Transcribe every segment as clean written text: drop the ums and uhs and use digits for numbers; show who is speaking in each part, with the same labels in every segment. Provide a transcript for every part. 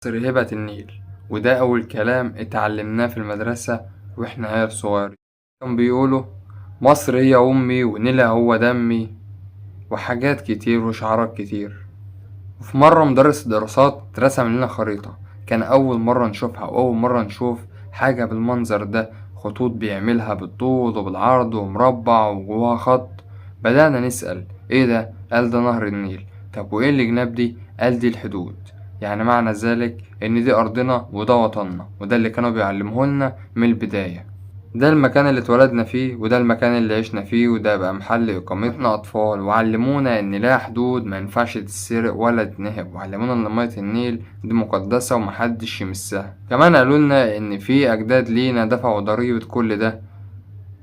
Speaker 1: مصر هبة النيل، وده أول كلام اتعلمناه في المدرسة واحنا عيال صغيرين. كان بيقولوا مصر هي أمي ونيلها هو دمي، وحاجات كتير وشعارات كتير. وفي مرة مدرس الدراسات رسم لنا خريطة، كان أول مرة نشوفها وأول مرة نشوف حاجة بالمنظر ده، خطوط بيعملها بالطول وبالعرض ومربع وجواها خط. بدأنا نسأل ايه ده؟ قال ده نهر النيل. طب وايه الجناب دي؟ قال دي الحدود. يعني معنى ذلك ان دي أرضنا وده وطننا، وده اللي كانوا بيعلموهولنا من البداية. ده المكان اللي اتولدنا فيه، وده المكان اللي عشنا فيه، وده بقى محل إقامتنا أطفال، وعلمونا إن لها حدود ما ينفعش تتسرق ولا تنهب، وعلمونا إن مية النيل دي مقدسة ومحدش يمسها. كمان قالولنا إن في أجداد لينا دفعوا ضريبة كل ده،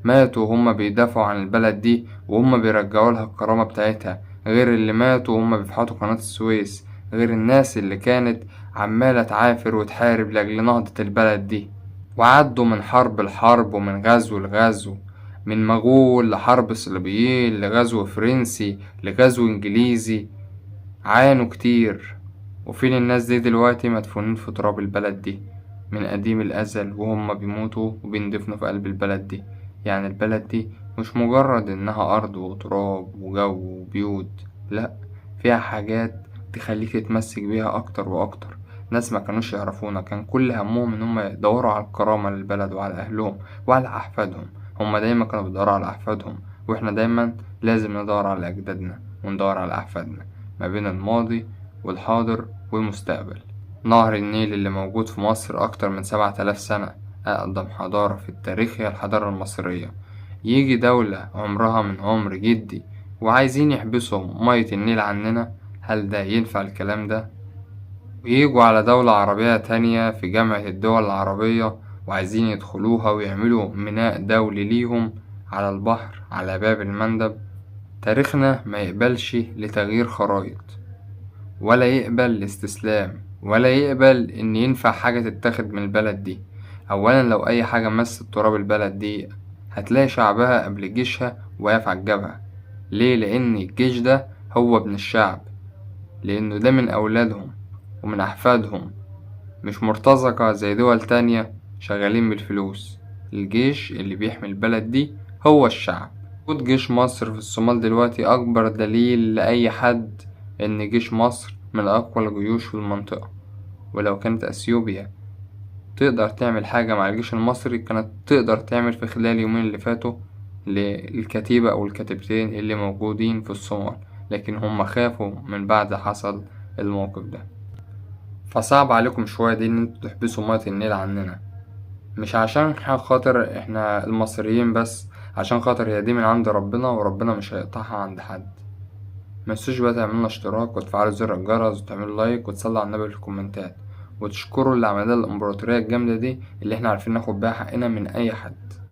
Speaker 1: ماتوا وهم بيدافعوا عن البلد دي وهم بيرجعولها الكرامة بتاعتها، غير اللي ماتوا وهم بيفحطوا قناة السويس، غير الناس اللي كانت عمالة تعافر وتحارب لأجل نهضة البلد دي، وعدوا من حرب لحرب ومن غزو لغزو، من مغول لحرب صليبيين لغزو فرنسي لغزو انجليزي. عانوا كتير، وفين الناس دي دلوقتي مدفونين في تراب البلد دي من قديم الأزل، وهم بيموتوا وبيندفنوا في قلب البلد دي. يعني البلد دي مش مجرد إنها أرض وتراب وجو وبيوت، لأ، فيها حاجات تخليك تتمسك بيها أكتر وأكتر. ناس ما كانوش يعرفونا كان كل همهم إن هم يدوروا على الكرامة للبلد وعلى أهلهم وعلى أحفادهم. هم دايما كانوا بيدوروا على أحفادهم، وإحنا دايما لازم ندور على أجدادنا وندور على أحفادنا، ما بين الماضي والحاضر والمستقبل. نهر النيل اللي موجود في مصر أكتر من 7000 سنة، أقدم حضارة في التاريخ هي الحضارة المصرية. يجي دولة عمرها من عمر جدي وعايزين يحبسوا مية النيل عننا؟ هل ده ينفع الكلام ده؟ ويجوا على دولة عربية تانية في جامعة الدول العربية وعايزين يدخلوها ويعملوا ميناء دولي ليهم على البحر على باب المندب؟ تاريخنا ما يقبلش لتغيير خرايط، ولا يقبل الاستسلام، ولا يقبل ان ينفع حاجة تتاخد من البلد دي. اولا لو اي حاجة مست تراب البلد دي هتلاقي شعبها قبل جيشها واقف على الجبهة. ليه؟ لان الجيش ده هو ابن الشعب، لانه ده من اولادهم ومن احفادهم، مش مرتزقة زي دول تانية شغالين بالفلوس. الجيش اللي بيحمي البلد دي هو الشعب. وجود جيش مصر في الصومال دلوقتي أكبر دليل لأي حد إن جيش مصر من أقوى الجيوش في المنطقة. ولو كانت أثيوبيا تقدر تعمل حاجة مع الجيش المصري كانت تقدر تعمل في خلال اليومين اللي فاتوا للكتيبة أو الكتيبتين اللي موجودين في الصومال، لكن هم خافوا من بعد حصل الموقف ده. فصعب عليكم شوية دي إن انتوا تحبسوا مية النيل عننا، مش عشان خاطر احنا المصريين بس، عشان خاطر هي دي من عند ربنا وربنا مش هيقطعها عند حد. متنسوش بقى تعملوا اشتراك وتفعلوا زر الجرس وتعملوا لايك وتصلوا على النبي في الكومنتات، وتشكروا اللي عملها الامبراطورية الجامدة دي اللي احنا عارفين ناخد بيها حقنا من اي حد.